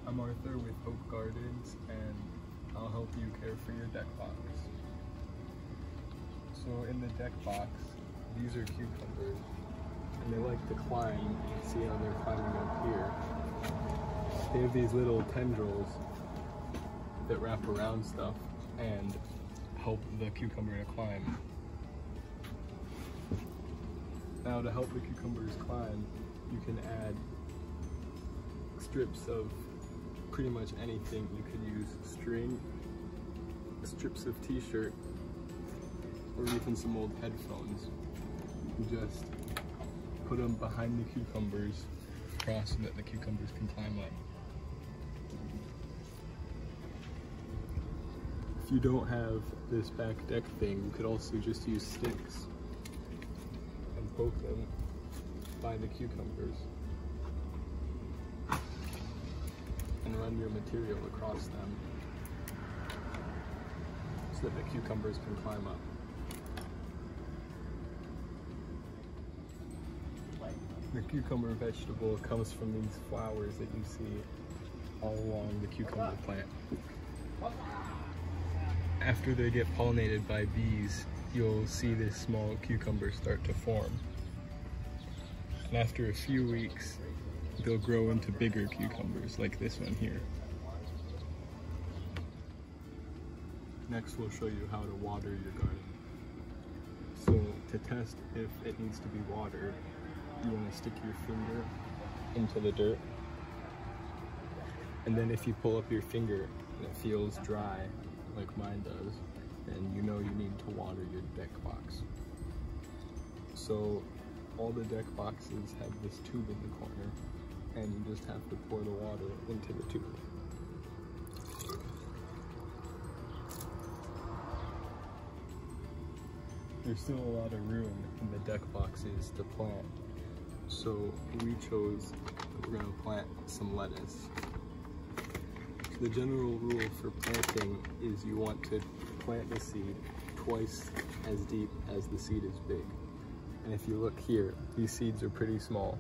I'm Arthur with Hope Gardens, and I'll help you care for your deck box. So in the deck box, these are cucumbers, and they like to climb. See how they're climbing up here? They have these little tendrils that wrap around stuff and help the cucumber to climb. Now to help the cucumbers climb, you can add strips of pretty much anything. You could use string, strips of t-shirt, or even some old headphones. You just put them behind the cucumbers across so that the cucumbers can climb up. If you don't have this back deck thing, you could also just use sticks and poke them by the cucumbers and run your material across them so that the cucumbers can climb up. The cucumber vegetable comes from these flowers that you see all along the cucumber plant. After they get pollinated by bees, you'll see this small cucumber start to form. And after a few weeks, they'll grow into bigger cucumbers like this one here. Next, we'll show you how to water your garden. So to test if it needs to be watered, you want to stick your finger into the dirt, and then if you pull up your finger and it feels dry like mine does, then you know you need to water your deck box. So all the deck boxes have this tube in the corner, and you just have to pour the water into the tube. There's still a lot of room in the deck boxes to plant, so we chose that we're going to plant some lettuce. The general rule for planting is you want to plant the seed twice as deep as the seed is big. And if you look here, these seeds are pretty small,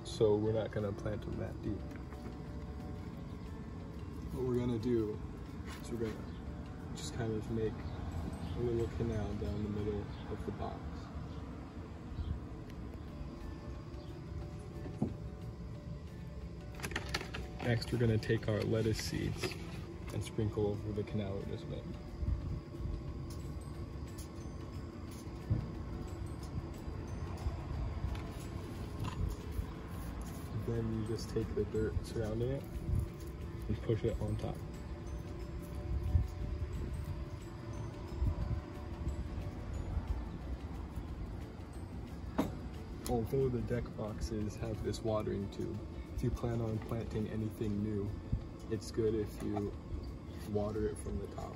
so we're not going to plant them that deep. What we're going to do is we're going to just kind of make a little canal down the middle of the box. Next, we're going to take our lettuce seeds and sprinkle over the canal we just made. Then you just take the dirt surrounding it and push it on top. Although the deck boxes have this watering tube, if you plan on planting anything new, it's good if you water it from the top.